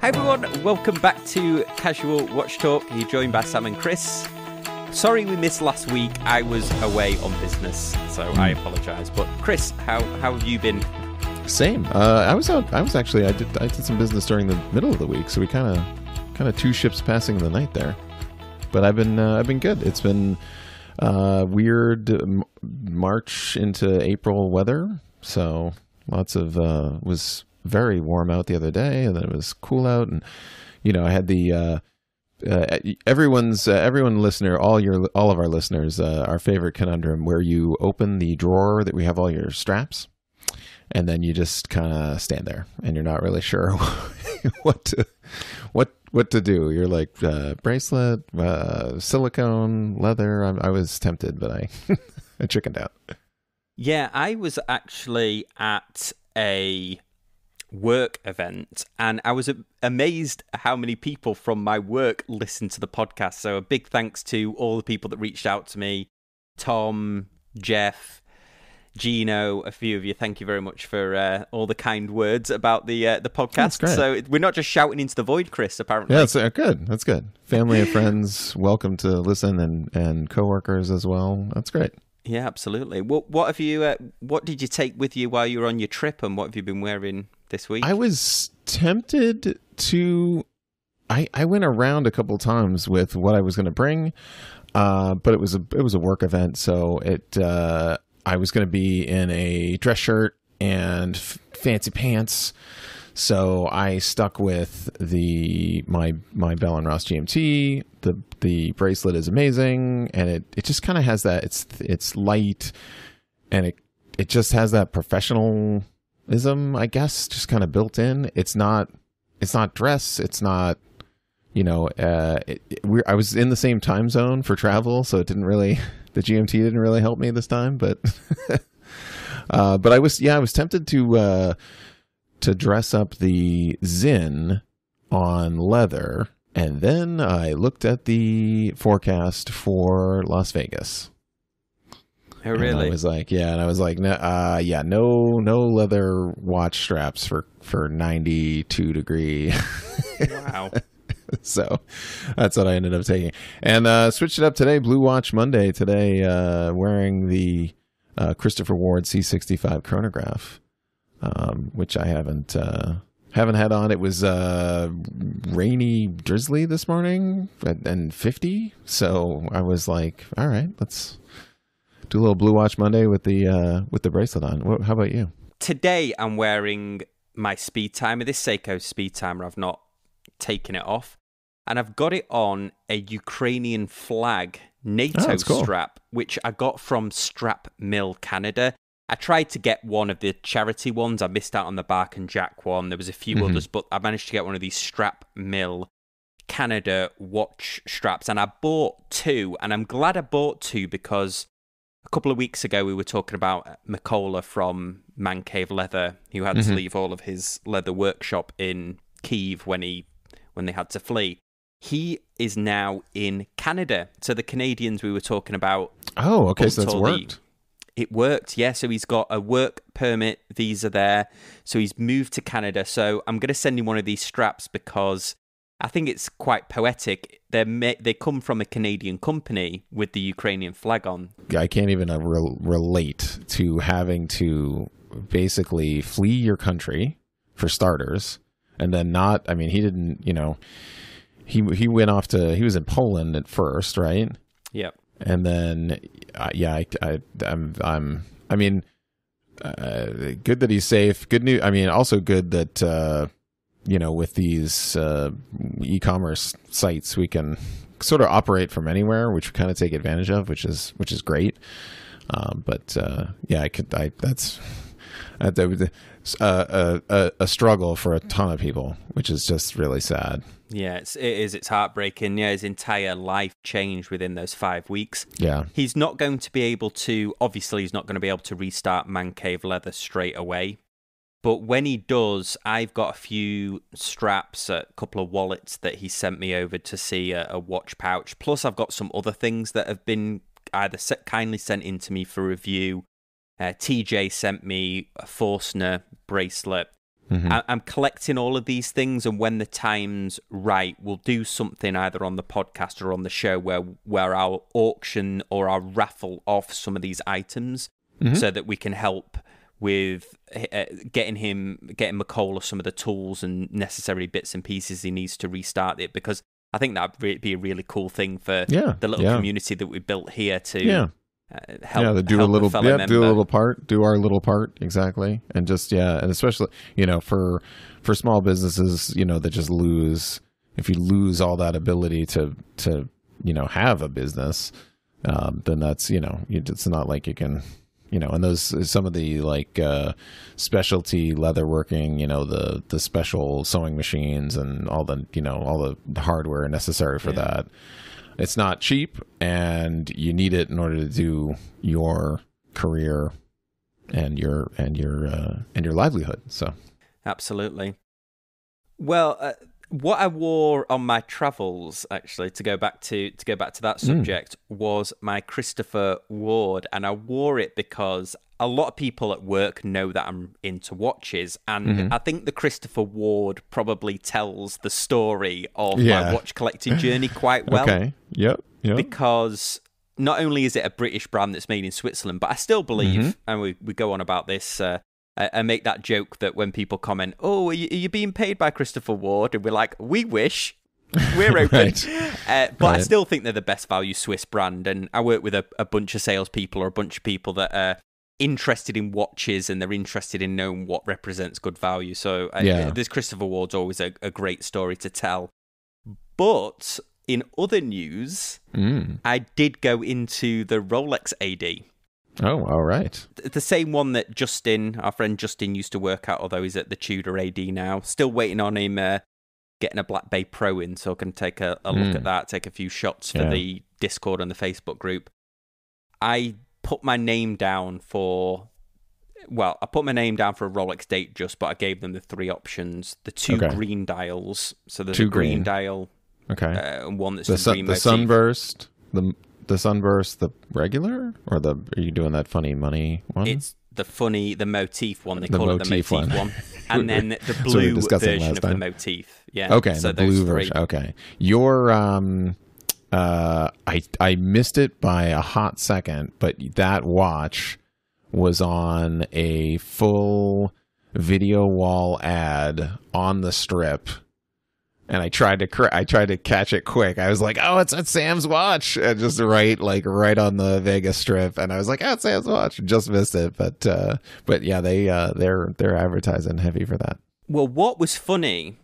Hi everyone, welcome back to Casual Watch Talk. You're joined by Sam and Chris. Sorry we missed last week. I was away on business, so I apologise. But Chris, how have you been? Same. I was out. I did some business during the middle of the week, so we kind of two ships passing the night there. But I've been good. It's been weird March into April weather, so lots of was very warm out the other day, and then it was cool out, and I had the everyone listener, all of our listeners, our favorite conundrum where you open the drawer that we have all your straps, and then you just kind of stand there, and you're not really sure what to do. You're like bracelet, silicone, leather. I was tempted, but I chickened out. Yeah, I was actually at a work event, and I was amazed how many people from my work listened to the podcast. So a big thanks to all the people that reached out to me: Tom, Jeff, Gino, a few of you. Thank you very much for all the kind words about the podcast. So we're not just shouting into the void, Chris, apparently. Yeah, that's good. That's good. Family and friends, welcome to listen, and coworkers as well. That's great. Yeah, absolutely. What have you? What did you take with you while you were on your trip, and what have you been wearing this week? I was tempted to. I went around a couple times with what I was going to bring, but it was a work event, so I was going to be in a dress shirt and fancy pants. So I stuck with my Bell & Ross GMT. The bracelet is amazing, and it just kind of has that. It's light, and it just has that professionalism, I guess, just kind of built in. It's not dress. It's not. I was in the same time zone for travel, so it didn't really. The GMT didn't really help me this time, but but I was tempted to dress up the Zin on leather, and then I looked at the forecast for Las Vegas. Oh, really? And I was like, no leather watch straps for 92 degree. Wow. So that's what I ended up taking, and switched it up today. Blue Watch Monday today, wearing the Christopher Ward C65 chronograph, which I haven't had on. It was rainy, drizzly this morning, and 50. So I was like, all right, let's do a little Blue Watch Monday with the bracelet on. How about you? Today I'm wearing my speed timer, this Seiko speed timer. I've not taken it off, and I've got it on a Ukrainian flag NATO strap, which I got from Strap Mill Canada. I tried to get one of the charity ones. I missed out on the Bark and Jack one. There was a few others, but I managed to get one of these Strap Mill Canada watch straps, and I bought two, and I'm glad I bought two because a couple of weeks ago we were talking about Mikola from Man Cave Leather, who had to leave all of his leather workshop in Kyiv when they had to flee. He is now in Canada. So the Canadians we were talking about. Oh, okay. So that's worked. It worked, yeah. So he's got a work permit visa there. So he's moved to Canada. So I'm going to send him one of these straps because I think it's quite poetic. They come from a Canadian company with the Ukrainian flag on. I can't even relate to having to basically flee your country, for starters, and then not. I mean, he didn't. He went off to. He was in Poland at first, right? Yep. And then, I mean, good that he's safe. Good news. I mean, also good that with these e-commerce sites, we can sort of operate from anywhere, which we kind of take advantage of, which is great. That's a struggle for a ton of people, which is just really sad. Yeah, it is. It's heartbreaking. Yeah, his entire life changed within those 5 weeks. Yeah. He's not going to be able to, obviously he's not going to be able to restart Man Cave Leather straight away. But when he does, I've got a few straps, a couple of wallets that he sent me over to see, a watch pouch. Plus I've got some other things that have been either kindly sent in to me for review. TJ sent me a Forstner bracelet. I'm collecting all of these things, and when the time's right, we'll do something either on the podcast or on the show where I'll auction or I'll raffle off some of these items so that we can help with getting McCullough some of the tools and necessary bits and pieces he needs to restart it, because I think that'd be a really cool thing for the little community that we built here to help. Do a little part, do our little part, exactly, and just and especially for small businesses that just lose, if you lose all that ability to have a business, then that's it's not like you can. And those, some of the like specialty leatherworking, the special sewing machines and all the hardware necessary for that. It's not cheap, and you need it in order to do your career and your livelihood. So, absolutely. Well, what I wore on my travels, actually, to go back to that subject, was my Christopher Ward, and I wore it because a lot of people at work know that I'm into watches, and I think the Christopher Ward probably tells the story of my watch collecting journey quite well. Okay. Yep. Because not only is it a British brand that's made in Switzerland, but I still believe, and we go on about this. I make that joke that when people comment, "Oh, are you being paid by Christopher Ward?" and we're like, "We wish, we're open." But I still think they're the best value Swiss brand, and I work with a bunch of salespeople or a bunch of people that are interested in watches, and they're interested in knowing what represents good value. So this Christopher Ward's always a great story to tell. But in other news, I did go into the Rolex AD. Oh, all right. The same one that our friend Justin, used to work at, although he's at the Tudor AD now. Still waiting on him getting a Black Bay Pro in, so I can take a look at that, take a few shots for the Discord and the Facebook group. I put my name down for a Rolex Datejust, but I gave them the three options. The two green dials. So there's a green dial. Okay. And one that's the Sunburst, the Sunburst, the regular, or are you doing that funny money one? It's the motif one. They call it the motif one. And then the blue version of the motif. Yeah. Okay, so the blue version. Okay. Your I missed it by a hot second, but that watch was on a full video wall ad on the Strip. And I tried to catch it quick. I was like, "Oh, it's at Sam's watch," and just right on the Vegas Strip. And I was like, "Oh, it's Sam's watch." Just missed it, but yeah, they're advertising heavy for that. Well, what was funny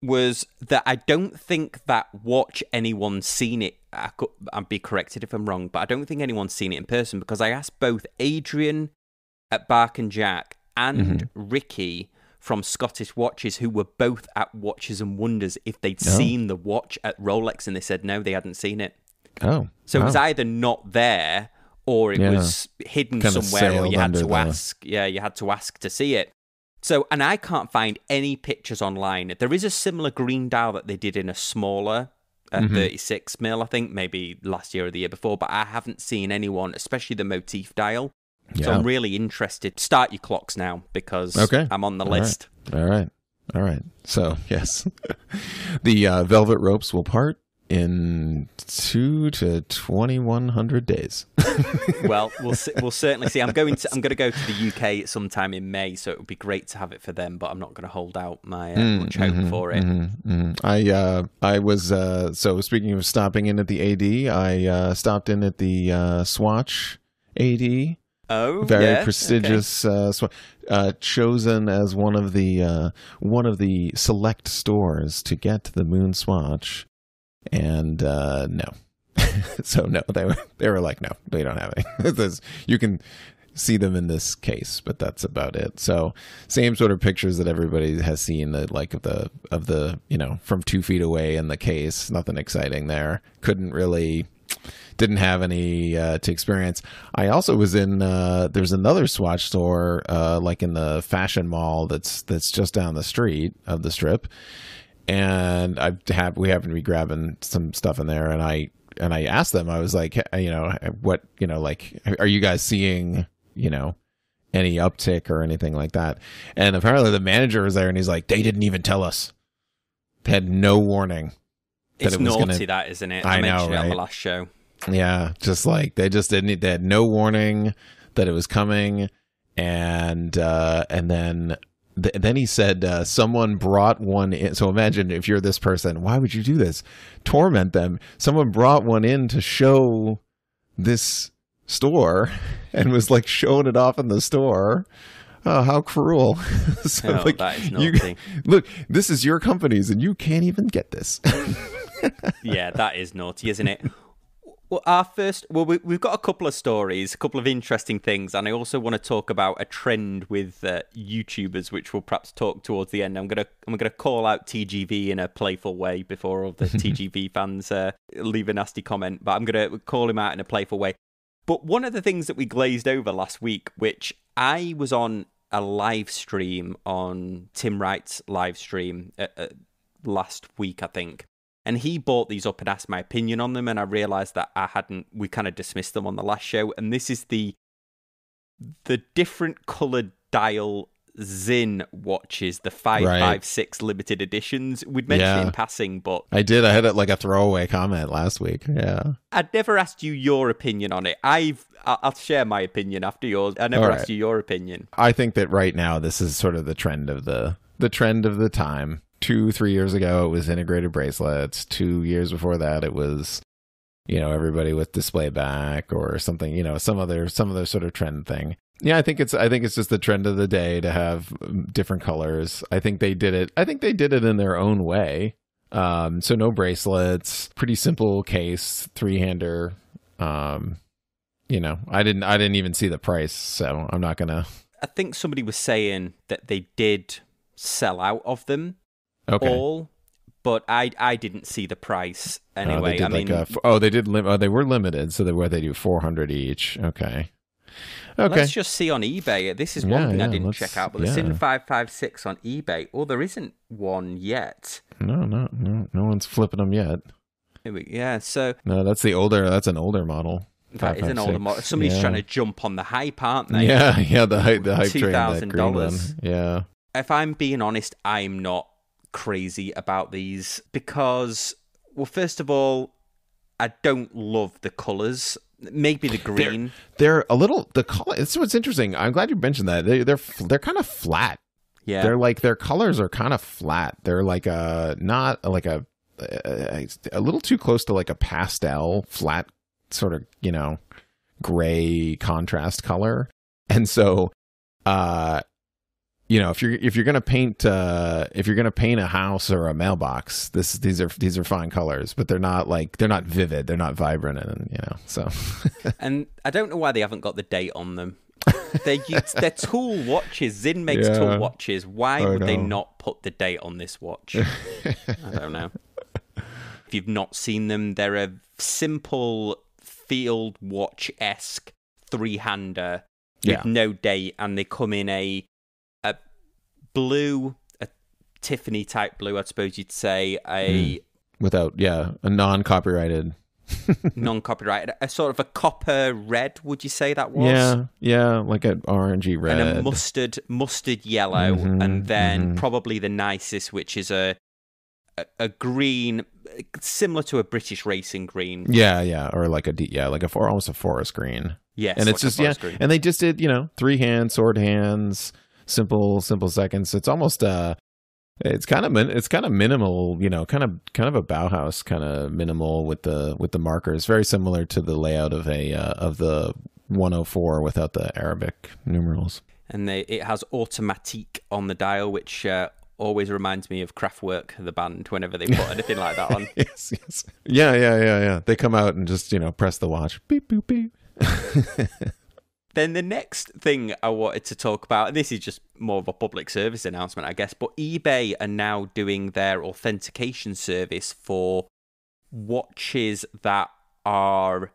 was that I don't think that watch anyone's seen it. I'd be corrected if I'm wrong, but I don't think anyone's seen it in person, because I asked both Adrian at Bark and Jack and Ricky from Scottish Watches, who were both at Watches and Wonders, if they'd seen the watch at Rolex, and they said no, they hadn't seen it. Oh, so it was either not there or it was hidden kind somewhere, or you had to ask. Yeah, you had to ask to see it. So, and I can't find any pictures online. There is a similar green dial that they did in a smaller 36 mil, I think, maybe last year or the year before, but I haven't seen anyone, especially the motif dial. So I'm really interested. Start your clocks now, because I'm on the list. All right. So, yes. The velvet ropes will part in 2 to 2100 days. Well, we'll certainly see. I'm going to go to the UK sometime in May, so it would be great to have it for them, but I'm not going to hold out my much hope for it. I was so speaking of stopping in at the AD, I stopped in at the Swatch AD. Oh, very prestigious, chosen as one of the select stores to get the Moon Swatch, and no, so no, they were like, no, they don't have it. You can see them in this case, but that's about it. So same sort of pictures that everybody has seen, that like of the from 2 feet away in the case. Nothing exciting there. Didn't have any to experience. I also was in there's another Swatch store like in the Fashion Mall that's just down the street of the Strip, and we happen to be grabbing some stuff in there, and I asked them, I was like, what, like, are you guys seeing any uptick or anything like that. And apparently the manager was there, and he's like, they didn't even tell us. They had no warning. It's naughty, that, isn't it? I know, mentioned right? it on the last show. Yeah, just like they had no warning that it was coming, and then he said someone brought one in. So imagine if you're this person, why would you do this? Torment them. Someone brought one in to show this store and was like showing it off in the store. Oh, how cruel. So, like, that is naughty. Look, this is your company's and you can't even get this. Yeah, that is naughty, isn't it? Well, we've got a couple of stories, a couple of interesting things, and I also want to talk about a trend with YouTubers, which we'll perhaps talk towards the end. I'm gonna call out TGV in a playful way before all the TGV fans leave a nasty comment, but I'm gonna call him out in a playful way. But one of the things that we glazed over last week, which I was on a live stream on Tim Wright's live stream last week, I think. And he brought these up and asked my opinion on them, and I realised that we kind of dismissed them on the last show. And this is the different coloured dial Zinn watches, the 556 limited editions. We'd mentioned it in passing, but I did. I had it like a throwaway comment last week. Yeah, I'd never asked you your opinion on it. I'll share my opinion after yours. I never asked you your opinion. I think that right now this is sort of the trend of the trend of the time. 2-3 years ago, it was integrated bracelets. 2 years before that, it was, everybody with display back or something, some other sort of trend thing. Yeah, I think it's just the trend of the day to have different colors. I think they did it in their own way. So no bracelets, pretty simple case, 3-hander. I didn't even see the price, so I'm not gonna. I think somebody was saying that they did sell out of them. Okay. All, but I didn't see the price anyway. They were limited, so they do 400 each. Okay. Let's just see on eBay. This is one thing I didn't check out, but the Zinn 556 on eBay. Oh, there isn't one yet. No one's flipping them yet. So no, that's an older model. That is an older model. Somebody's trying to jump on the hype, aren't they? Yeah, the hype train. $2,000. Yeah. If I'm being honest, I'm not crazy about these because, well, first of all, I don't love the colors. Maybe the green. They're a little the color. It's what's interesting. I'm glad you mentioned that. They're kind of flat. Yeah, they're like their colors are kind of flat. They're like not like a little too close to like a pastel flat sort of gray contrast color. And so if you're gonna paint a house or a mailbox, these are fine colors, but they're not vivid, they're not vibrant, and so. And I don't know why they haven't got the date on them. They're tool watches. Zinn makes tool watches. Why would they not put the date on this watch? I don't know. If you've not seen them, they're a simple field watch-esque 3-hander with no date, and they come in a blue, a Tiffany type blue, I suppose you'd say, a non-copyrighted, a sort of a copper red. Would you say that was? Yeah, like an orangey red and a mustard yellow, and then probably the nicest, which is a green, similar to a British racing green. Yeah, or like almost a forest green. Yes, and it's just green. And they just did 3-hand, sword hands. Simple seconds. It's almost it's kind of minimal, kind of a Bauhaus kind of minimal with the markers, very similar to the layout of the 104 without the Arabic numerals. And it has Automatique on the dial, which always reminds me of Kraftwerk, the band, whenever they put anything like that on. Yes. Yeah. They come out and just press the watch, beep boop beep. Then the next thing I wanted to talk about, and this is just more of a public service announcement, I guess, but eBay are now doing their authentication service for watches that are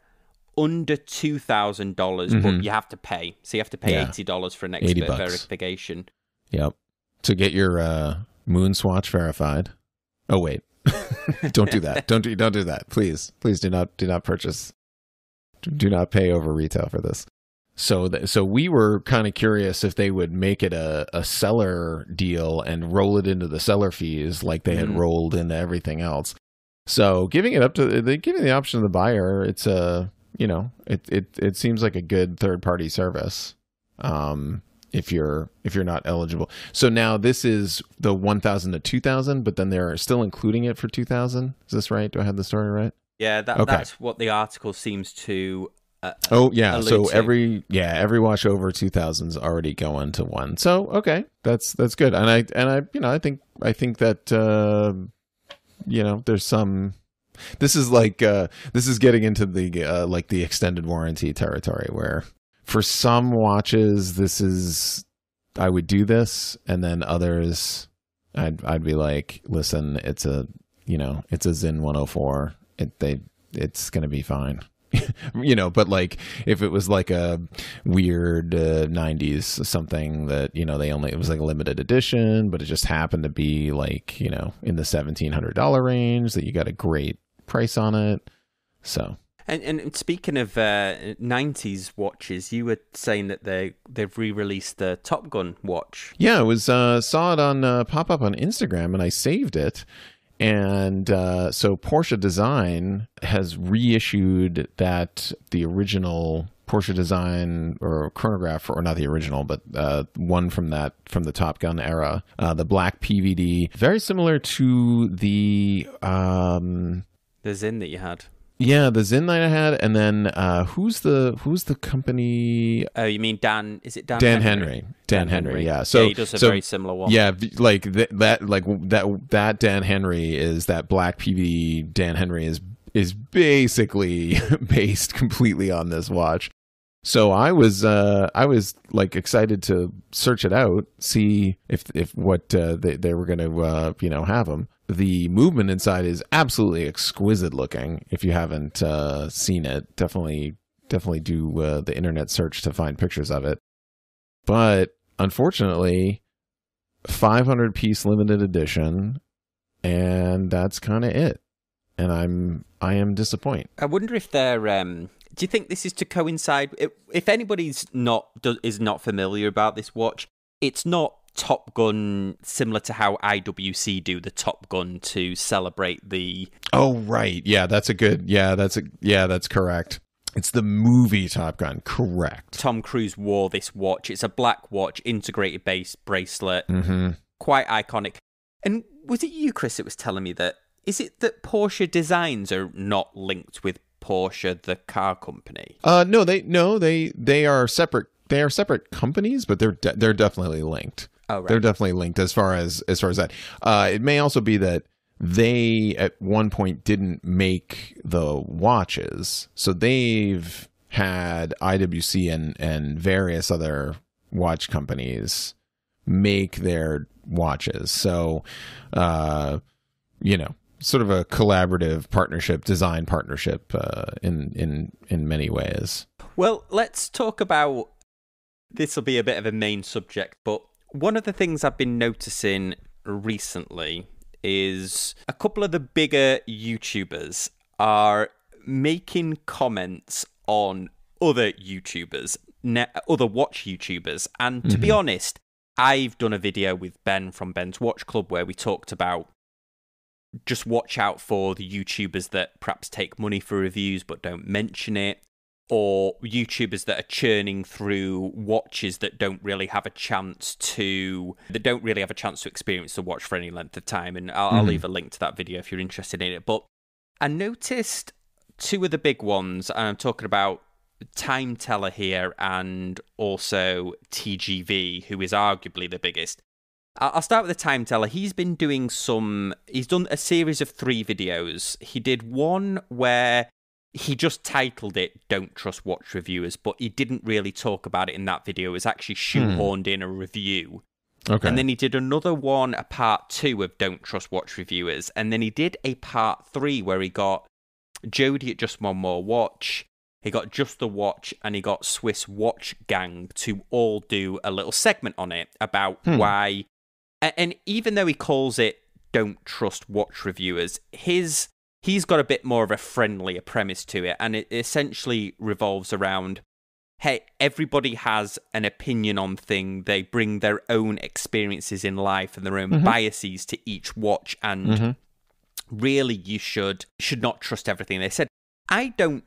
under $2,000, but you have to pay. So you have to pay $80 for an expert verification. Yep. To get your moon swatch verified. Oh, wait. Don't do that. Don't do that. Please do not purchase. Do not pay over retail for this. So we were kind of curious if they would make it a seller deal and roll it into the seller fees like they had rolled into everything else. So giving the option to the buyer, it's it seems like a good third party service. If you're not eligible. So now this is the 1,000 to 2,000, but then they're still including it for 2,000. Is this right? Do I have the story right? Yeah, that's what the article seems to. So every watch over 2,000 is already going to one. So okay, that's good. And I think that there's some. This is getting into the like the extended warranty territory where for some watches I would do this, and then others I'd be like, listen, it's a Sinn 104. It's going to be fine. But like if it was like a weird 90s something that it was like a limited edition, but it just happened to be like in the $1,700 range that you got a great price on it. So and speaking of 90s watches, you were saying that they've re-released the Top Gun watch. Yeah, I was saw it on pop up on Instagram, and I saved it. And so Porsche Design has reissued the original Porsche Design or chronograph, or not the original, but one from the Top Gun era, the black PVD, very similar to the Zinn that you had. Yeah, the Zinn that I had, and then who's the company? Oh, you mean Dan? Is it Dan? Dan Henry. Dan Henry. Yeah. So he does a very similar one. Yeah, like that Dan Henry is that black PVD. Dan Henry is basically based completely on this watch. So I was like excited to search it out, see if what they were going to have them. The movement inside is absolutely exquisite looking. If you haven't seen it, definitely do the internet search to find pictures of it. But unfortunately, 500 piece limited edition, and that's kind of it. And I am disappointed. I wonder if they're. Do you think this is to coincide? If anybody's is not familiar about this watch, it's not Top Gun similar to how IWC do the Top Gun to celebrate the. Oh right, yeah, that's correct. It's the movie Top Gun, correct. Tom Cruise wore this watch. It's a black watch, integrated base bracelet, quite iconic. And was it you, Chris, that was telling me that? Is it that Porsche Designs are not linked with Porsche, the car company? No, they are separate. They are separate companies, but they're definitely linked. Oh, right. They're definitely linked as far as that. It may also be that they at one point didn't make the watches, so they've had IWC and various other watch companies make their watches. So, sort of a collaborative partnership, design partnership in many ways. Well, let's talk about, this will be a bit of a main subject, but one of the things I've been noticing recently is a couple of the bigger YouTubers are making comments on other YouTubers, other watch YouTubers. And to be honest, I've done a video with Ben from Ben's Watch Club where we talked about just watch out for the YouTubers that perhaps take money for reviews but don't mention it, or YouTubers that are churning through watches that don't really have a chance to experience the watch for any length of time. And I'll leave a link to that video if you're interested in it. But I noticed two of the big ones, and I'm talking about Time Teller here and also TGV, who is arguably the biggest. I'll start with the Time Teller. He's done a series of 3 videos. He did one where he just titled it "Don't Trust Watch Reviewers," but he didn't really talk about it in that video. It was actually shoehorned in a review. Okay. And then he did another one, a part 2 of "Don't Trust Watch Reviewers," and then he did a part 3 where he got Jody at Just One More Watch, he got Just the Watch, and he got Swiss Watch Gang to all do a little segment on it about why. And even though he calls it "Don't Trust Watch Reviewers," he's got a bit more of a friendlier premise to it, and it essentially revolves around hey, everybody has an opinion on thing. They bring their own experiences in life and their own biases to each watch, and really you should not trust everything they said. I don't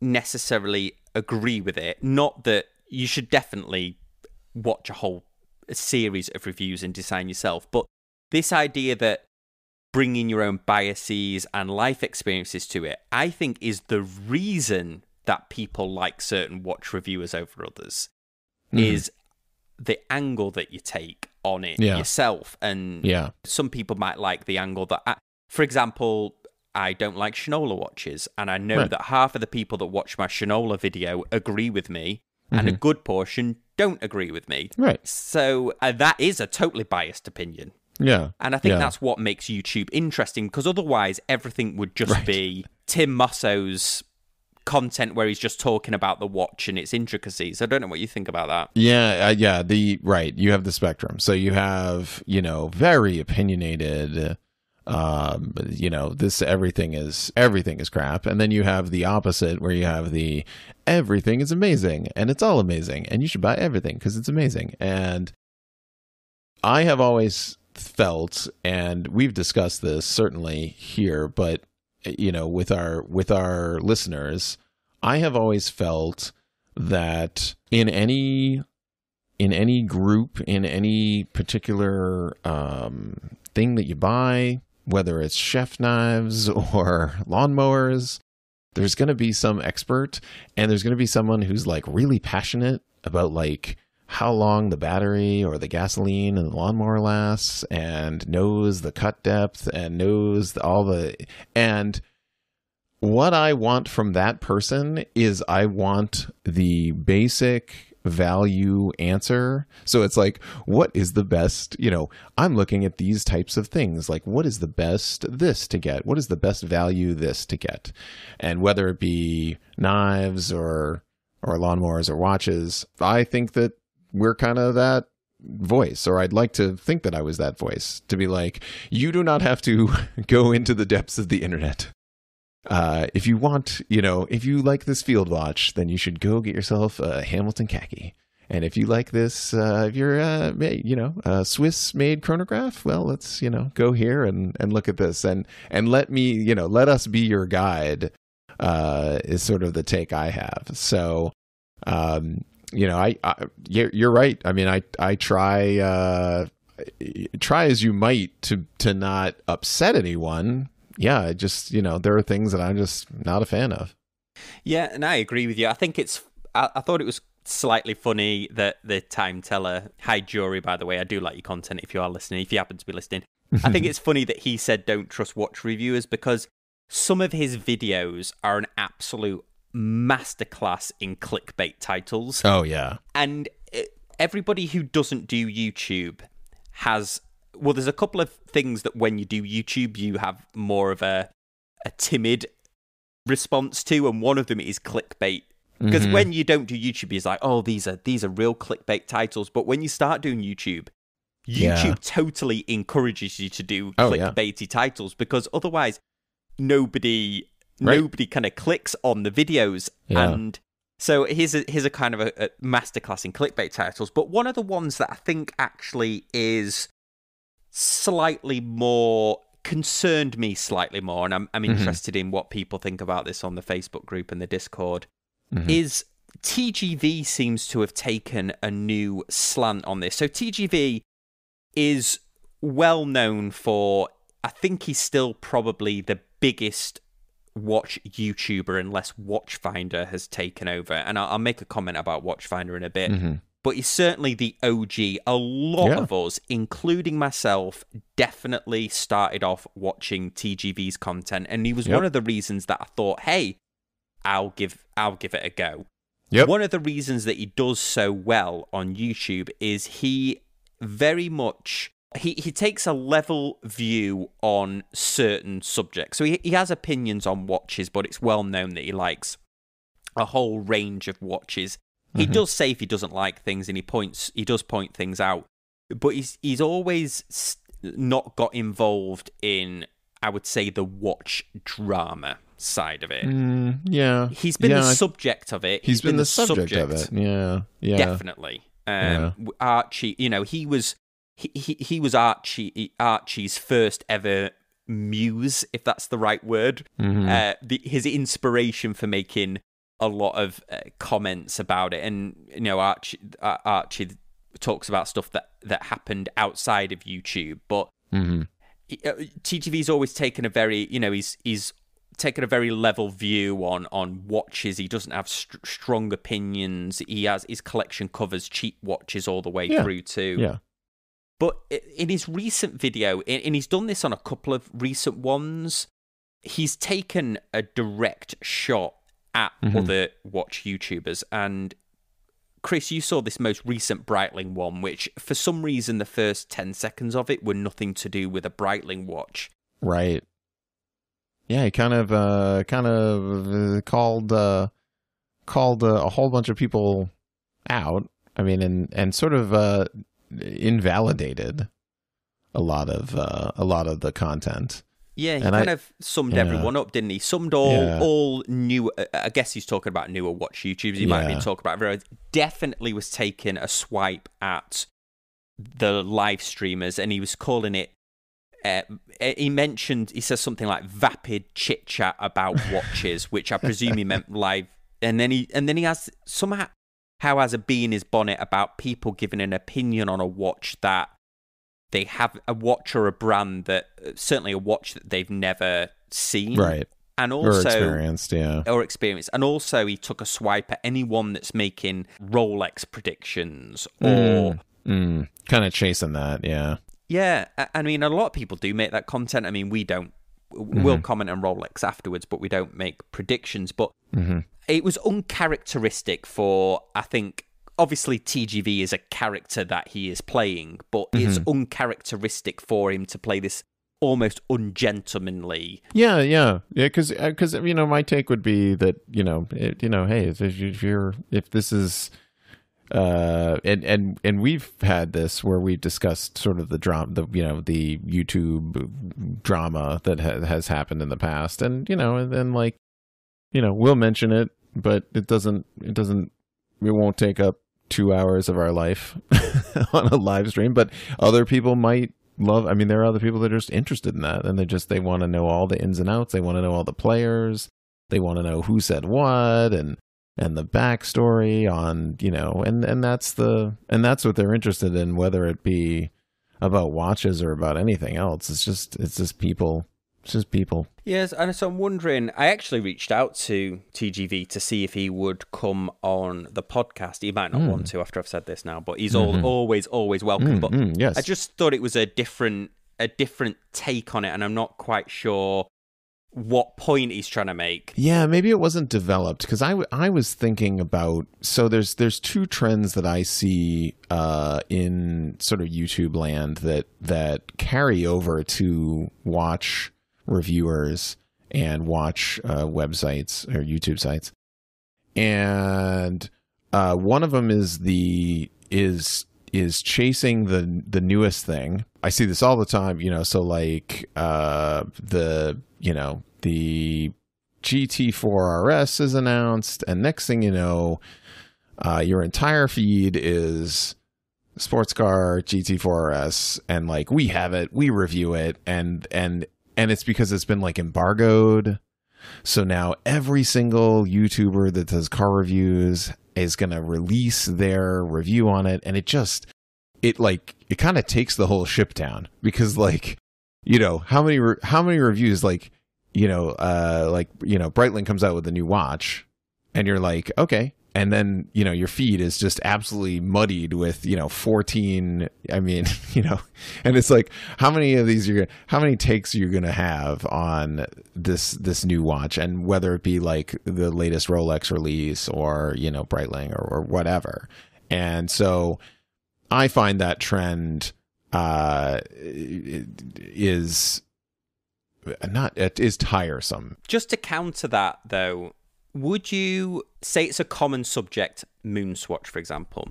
necessarily agree with it. Not that you should definitely watch a whole series of reviews and design yourself, but this idea that bringing your own biases and life experiences to it, I think, is the reason that people like certain watch reviewers over others, is the angle that you take on it yourself. And some people might like the angle that, for example, I don't like Shinola watches, and I know that half of the people that watch my Shinola video agree with me, and a good portion don't agree with me. Right. So that is a totally biased opinion. Yeah. And I think that's what makes YouTube interesting, because otherwise everything would just be Tim Mosso's content where he's just talking about the watch and its intricacies. I don't know what you think about that. Yeah, you have the spectrum. So you have, very opinionated, this everything is crap, and then you have the opposite where you have the everything is amazing and it's all amazing and you should buy everything because it's amazing. And I have always felt, and we've discussed this certainly here, but with our listeners, I have always felt that in any group, in any particular thing that you buy, whether it's chef knives or lawnmowers, there's going to be some expert, and there's going to be someone who's like really passionate about like how long the battery or the gasoline and the lawnmower lasts, and knows the cut depth and knows and what I want from that person is I want the basic value answer. So it's like, what is the best, I'm looking at these types of things, like what is the best this to get? What is the best value this to get? And whether it be knives or lawnmowers or watches, I think that we're kind of that voice, or I'd like to think that I was that voice, to be like, you do not have to go into the depths of the internet. If you want, if you like this field watch, then you should go get yourself a Hamilton khaki. And if you like this, if you're, a Swiss made chronograph, well, let's, go here and look at this and let me, let us be your guide, is sort of the take I have. So, you're right. I mean, I try as you might to not upset anyone. Yeah, just, there are things that I'm just not a fan of. Yeah, and I agree with you. I think I thought it was slightly funny that the time teller, hi Jory, by the way, I do like your content if you are listening, if you happen to be listening. I think it's funny that he said don't trust watch reviewers, because some of his videos are an absolute masterclass in clickbait titles. Oh, yeah. And everybody who doesn't do YouTube has... Well, there's a couple of things that when you do YouTube, you have more of a timid response to, and one of them is clickbait. Because when you don't do YouTube, it's like, oh, these are real clickbait titles. But when you start doing YouTube totally encourages you to do clickbaity titles, because otherwise nobody kind of clicks on the videos. Yeah. And so here's a kind of a masterclass in clickbait titles. But one of the ones that I think actually is slightly more concerned me slightly more, and I'm interested in what people think about this on the Facebook group and the Discord, is TGV seems to have taken a new slant on this. So TGV is well known for, I think he's still probably the biggest watch YouTuber, unless Watchfinder has taken over. And I'll make a comment about Watchfinder in a bit. But he's certainly the OG. A lot of us, including myself, definitely started off watching TGV's content, and he was one of the reasons that I thought, hey, I'll give it a go. One of the reasons that he does so well on YouTube is he very much he takes a level view on certain subjects. So he has opinions on watches, but it's well known that he likes a whole range of watches. He does say if he doesn't like things, and he does point things out, but he's always not got involved in, I would say, the watch drama. side of it. Yeah. He's been the subject of it. He's been the subject of it. Yeah. Definitely. Archie, he was Archie's first ever muse, if that's the right word. His inspiration for making a lot of comments about it, and Archie talks about stuff that happened outside of YouTube, but TGV's always taken a very, he's taken a very level view on watches. He doesn't have strong opinions. His collection covers cheap watches all the way through too. Yeah. But in his recent video, and he's done this on a couple of recent ones, he's taken a direct shot at other watch YouTubers. And Chris, you saw this most recent Breitling one, which for some reason the first 10 seconds of it were nothing to do with a Breitling watch. Right. Yeah, he kind of called a whole bunch of people out. I mean, and sort of invalidated a lot of the content. Yeah, he kind of summed everyone up, didn't he? Summed all new. I guess he's talking about newer watch YouTubers. He might have been talking about everyone. Definitely was taking a swipe at the live streamers, and he was calling it. He says something like vapid chit chat about watches, which I presume he meant live. And then he has somehow has a bee in his bonnet about people giving an opinion on a watch that they have, a watch or a brand that certainly a watch that they've never seen, right? And also or experienced, and also he took a swipe at anyone that's making Rolex predictions or kind of chasing that, Yeah, I mean, a lot of people do make that content. I mean, we don't. We'll comment on Rolex afterwards, but we don't make predictions. But it was uncharacteristic for, I think, obviously TGV is a character that he is playing, but it's uncharacteristic for him to play this almost ungentlemanly. Yeah, because my take would be that hey, if this is. And we've had this where we've discussed sort of the drama, the YouTube drama that has happened in the past, and we'll mention it, but it won't take up 2 hours of our life on a live stream. But other people might love. I mean, there are other people that are just interested in that, and they want to know all the ins and outs. They want to know all the players. They want to know who said what and the backstory on, and that's what they're interested in, whether it be about watches or about anything else. It's just people. It's just people. Yes, and so I'm wondering, I actually reached out to TGV to see if he would come on the podcast. He might not want to after I've said this now, but he's always welcome. But yes. I just thought it was a different take on it, and I'm not quite sure what point he's trying to make. Yeah, maybe it wasn't developed, because I was thinking about, so there's two trends that I see in sort of YouTube land that carry over to watch reviewers and watch websites or YouTube sites, and one of them is chasing the newest thing. I see this all the time, so like the GT4 RS is announced, and next thing you know, your entire feed is sports car GT4 RS, and like we have it, we review it, and it's because it's been like embargoed. So now every single YouTuber that does car reviews is going to release their review on it, and it kind of takes the whole ship down, because how many reviews Breitling comes out with a new watch, and you're like, okay, and then your feed is just absolutely muddied with 14. I mean, and it's like, how many takes are you gonna have on this new watch, and whether it be like the latest Rolex release or Breitling or whatever. And so I find that trend is tiresome. Just to counter that, though, would you say it's a common subject, Moonswatch, for example?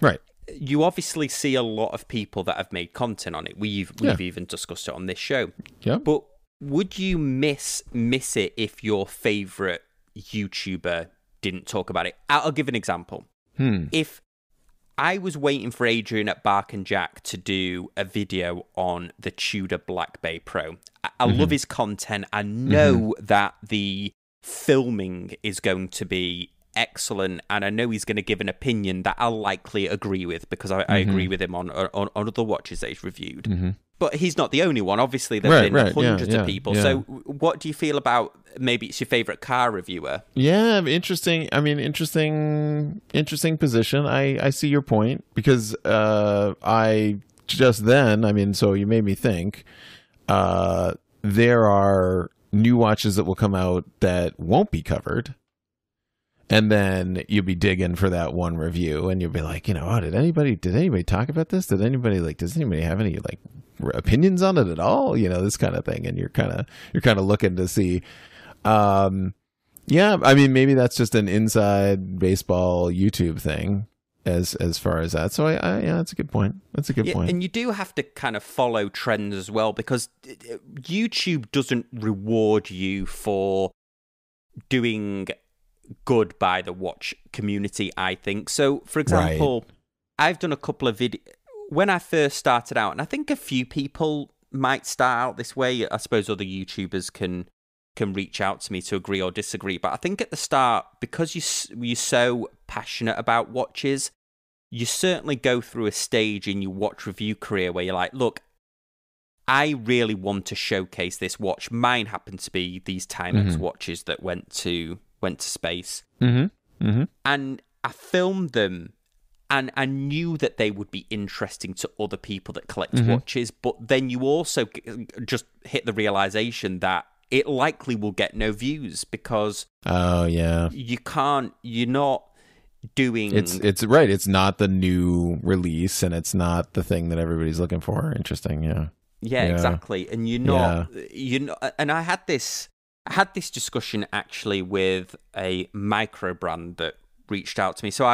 Right. You obviously see a lot of people that have made content on it. We've even discussed it on this show. Yeah. But would you miss it if your favorite YouTuber didn't talk about it? I'll give an example. If I was waiting for Adrian at Bark and Jack to do a video on the Tudor Black Bay Pro. I love his content. I know that the filming is going to be excellent, and I know he's going to give an opinion that I'll likely agree with, because I agree with him on other watches that he's reviewed. But he's not the only one. Obviously, there have been hundreds of people. Yeah. So what do you feel about, maybe it's your favorite car reviewer? Yeah, interesting. I mean, interesting position. I see your point, because I just then, I mean, so you made me think, there are new watches that will come out that won't be covered. And then you'll be digging for that one review, and you'll be like, oh, did anybody talk about this? Does anybody have any like opinions on it at all? This kind of thing. And you're kind of looking to see. Yeah, I mean, maybe that's just an inside baseball YouTube thing as far as that. So yeah, that's a good point. That's a good point. And you do have to kind of follow trends as well, because YouTube doesn't reward you for doing good by the watch community, I think. So, for example, I've done a couple of videos when I first started out, and I think a few people might start out this way. I suppose other YouTubers can reach out to me to agree or disagree, but I think at the start, because you're so passionate about watches, you certainly go through a stage in your watch review career where you're like, look, I really want to showcase this watch. Mine happened to be these Timex watches that went to space. And I filmed them, and I knew that they would be interesting to other people that collect watches, but then you also just hit the realization that it likely will get no views, because you're not doing... It's right, it's not the new release, and it's not the thing that everybody's looking for. Interesting. Yeah, exactly. And you're not, and I had this discussion actually with a micro brand that reached out to me. So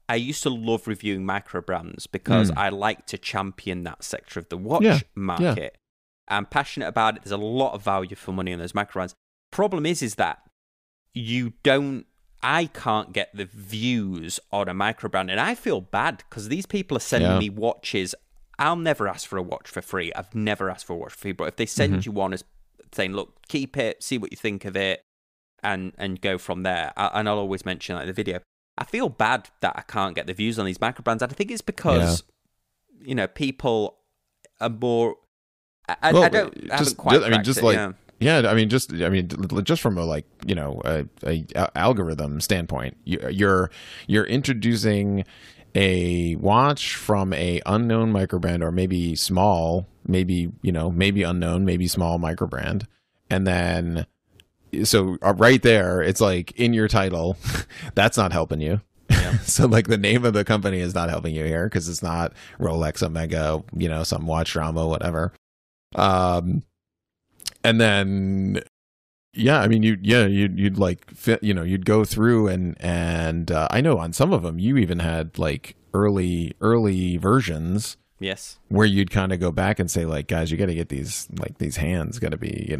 I used to love reviewing micro brands, because I like to champion that sector of the watch market. I'm passionate about it. There's a lot of value for money on those micro brands. Problem is that I can't get the views on a micro brand, and I feel bad, because these people are sending me watches. I'll never ask for a watch for free. I've never asked for a watch for free, but if they send you one as saying, look, keep it, see what you think of it, and go from there. And I'll always mention the video. I feel bad that I can't get the views on these micro brands. And I think it's because, people are more... I haven't quite cracked it. Just from a algorithm standpoint, you're introducing a watch from a unknown microbrand, or maybe small, maybe unknown, maybe small microbrand, and then so right there, it's like in your title, that's not helping you. So like the name of the company is not helping you here, because it's not Rolex, Omega, some watch drama, whatever. And then you'd like fit, you'd go through and I know on some of them you even had like early versions, where you'd kind of go back and say, like, guys, you got to get these hands got to be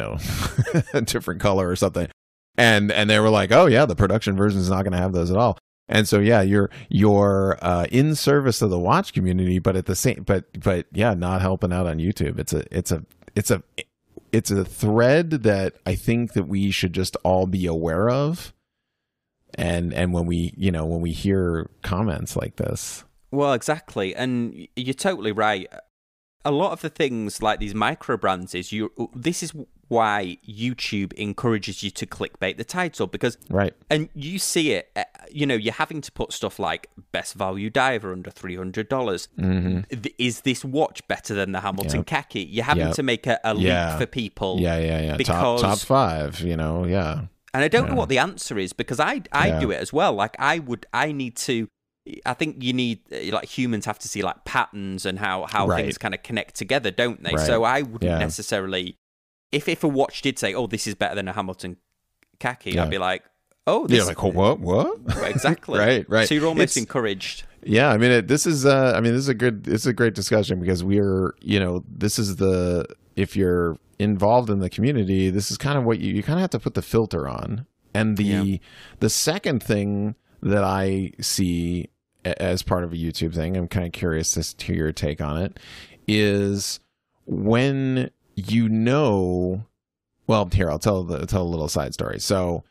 a different color or something, and they were like, oh yeah, the production version is not going to have those at all. And so you're in service of the watch community, but at the same but not helping out on YouTube. It's a thread that I think that we should just all be aware of. And when we hear comments like this. Well, exactly. And you're totally right. A lot of the things like these micro brands this is why YouTube encourages you to clickbait the title, because and you see it, you're having to put stuff like best value diver under $300. Is this watch better than the Hamilton Khaki? You're having to make a leap for people. Because top five, And I don't know what the answer is, because I do it as well. Like I think you need, like, humans have to see like patterns and how things kind of connect together, don't they? So I wouldn't necessarily, if a watch did say, oh, this is better than a Hamilton Khaki, I'd be like, oh, this like, what? Exactly. Right. So you're almost encouraged. Yeah, I mean, this is a great discussion, because we're, this is if you're involved in the community, this is kind of what you kind of have to put the filter on. And the second thing that I see as part of a YouTube thing, I'm kind of curious as to your take on it, is when well, here, I'll tell a little side story. So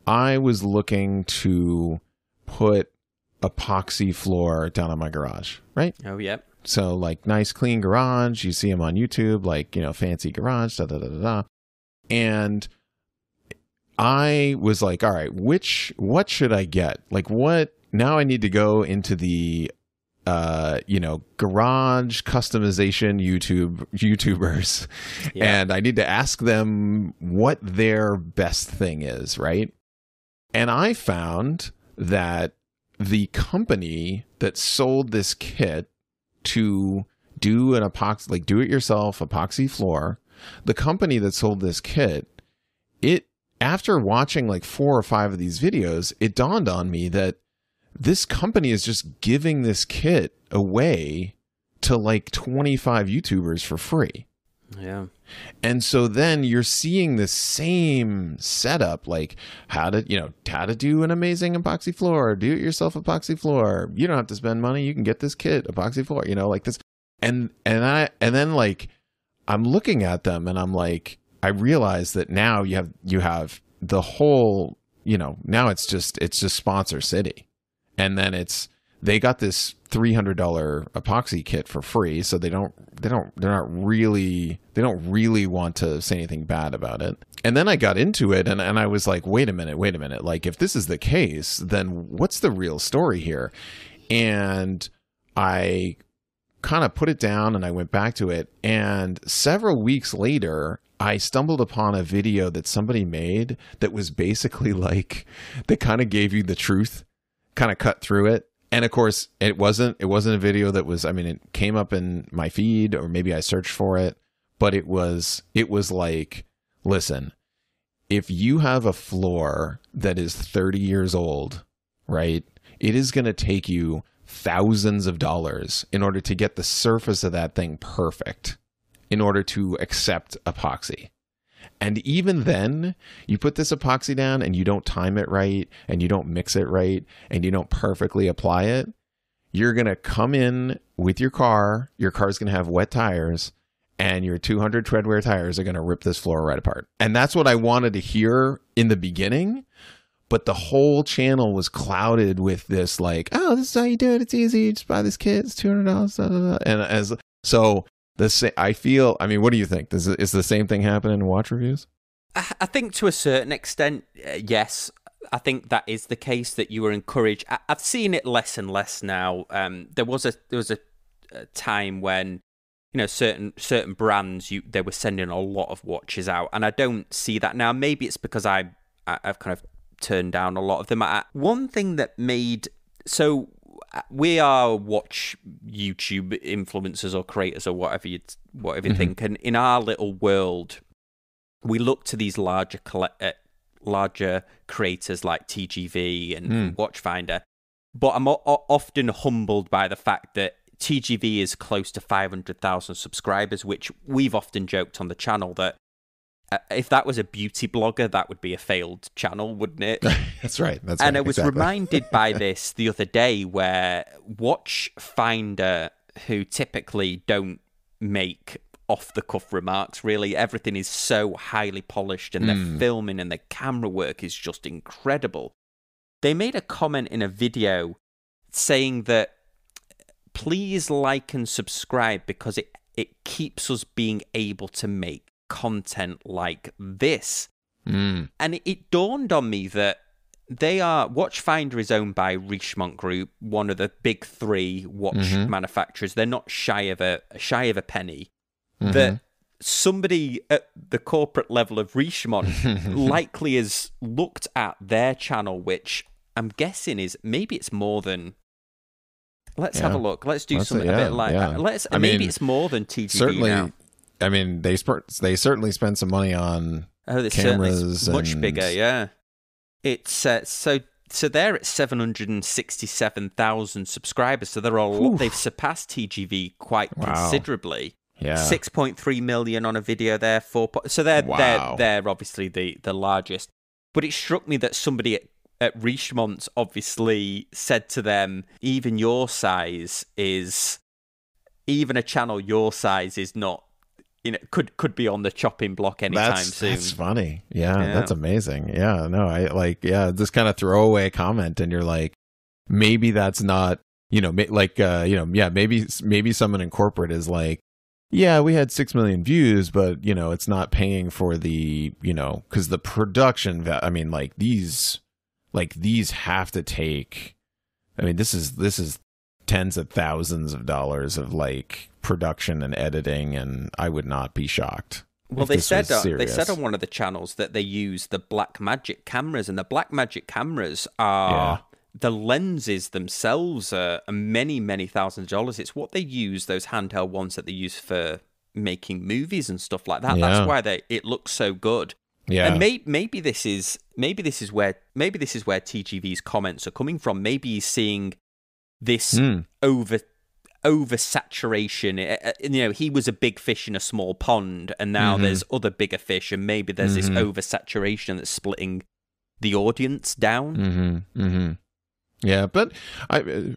I was looking to put epoxy floor down on my garage, right? Oh, yep. So like nice clean garage, you see them on YouTube, like, fancy garage, da da da da da. And I was like, all right, what should I get? Like now I need to go into the garage customization YouTubers, and I need to ask them what their best thing is, right? And I found that the company that sold this kit to do an epoxy, like do it yourself epoxy floor, the company that sold this kit, after watching like 4 or 5 of these videos, it dawned on me that this company is just giving this kit away to like 25 YouTubers for free. Yeah. And so then you're seeing the same setup, like how to do an amazing epoxy floor, do it yourself epoxy floor. You don't have to spend money. You can get this kit epoxy floor, like this. And then like I'm looking at them and I'm like, I realize that now you have the whole, now it's just sponsor city. And then they got this $300 epoxy kit for free, so they don't really want to say anything bad about it. And then I got into it and I was like, wait a minute. Like, if this is the case, then what's the real story here? And I kind of put it down and I went back to it. And several weeks later, I stumbled upon a video that somebody made that was basically like, that kind of gave you the truth, kind of cut through it. And of course, it wasn't a video that was, it came up in my feed, or maybe I searched for it, but it was like, listen, if you have a floor that is 30 years old, right, it is going to take you thousands of dollars in order to get the surface of that thing perfect, in order to accept epoxy. And even then, you put this epoxy down and you don't time it right, and you don't mix it right, and you don't perfectly apply it, you're going to come in with your car's going to have wet tires, and your 200 treadwear tires are going to rip this floor right apart. And that's what I wanted to hear in the beginning, but the whole channel was clouded with this like, oh, this is how you do it. It's easy. You just buy this kit. It's $200. Da, da, da. And so I feel, what do you think? Is the same thing happening in watch reviews? I think to a certain extent, yes. I think that is the case, that you were encouraged. I've seen it less and less now. There was a time when, certain brands, they were sending a lot of watches out, and I don't see that now. Maybe it's because I've kind of turned down a lot of them. One thing that so we are watch YouTube influencers or creators or whatever you think, and in our little world, we look to these larger creators like TGV and Watchfinder, but I'm often humbled by the fact that TGV is close to 500,000 subscribers, which we've often joked on the channel that if that was a beauty blogger, that would be a failed channel, wouldn't it? That's right. And I was reminded by this the other day, where Watchfinder, who typically don't make off-the-cuff remarks, really, everything is so highly polished, and their filming and the camera work is just incredible. They made a comment in a video saying that please like and subscribe because it keeps us being able to make content like this. And it dawned on me that Watchfinder is owned by Richemont Group, one of the big 3 watch manufacturers. They're not shy of a penny. That somebody at the corporate level of Richemont likely has looked at their channel, which I'm guessing is, maybe it's more than. Let's have a look. Let's do something a bit like that. Maybe it's more than TGV certainly, now. They certainly spend some money on cameras. Much bigger, yeah. It's so they're at 767,000 subscribers. So they're they've surpassed TGV quite considerably. Yeah. 6.3 million on a video there. So they're obviously the largest. But it struck me that somebody at Richemont obviously said to them, even a channel your size is not, could be on the chopping block anytime soon. That's funny. Yeah, that's amazing. Yeah, no, this kind of throwaway comment, and you're like, maybe that's not, maybe someone in corporate is like, yeah, we had 6 million views, but it's not paying for the, because the production, these have to take, this is tens of thousands of dollars of production and editing, and I would not be shocked. Well, they said on one of the channels that they use the Blackmagic cameras, and the Blackmagic cameras are the lenses themselves are many, many thousands of dollars. It's what they use, those handheld ones that they use for making movies and stuff like that. Yeah. That's why it looks so good. Yeah, and maybe this is where TGV's comments are coming from. Maybe he's seeing this oversaturation. He was a big fish in a small pond, and now there's other bigger fish, and maybe there's this oversaturation that's splitting the audience down. Yeah, but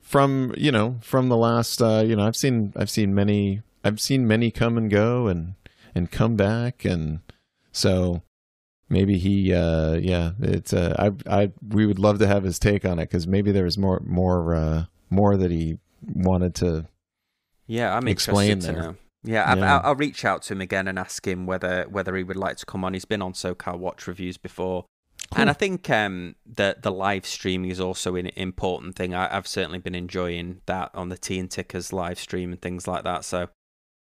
from the last I've seen many come and go and come back, and so maybe he we would love to have his take on it, because maybe there was more that he wanted to I'm explain interested there. To know. Yeah, I'll reach out to him again and ask him whether he would like to come on. He's been on SoCal Watch Reviews before. Cool. And I think the live streaming is also an important thing. I've certainly been enjoying that on the Tea and Tickers live stream and things like that. So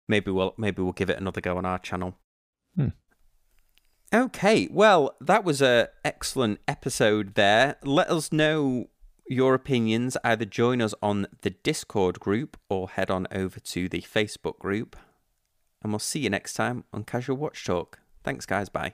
maybe we'll give it another go on our channel. Okay, well, that was an excellent episode there. Let us know your opinions. Either join us on the Discord group or head on over to the Facebook group. And we'll see you next time on Casual Watch Talk. Thanks, guys. Bye.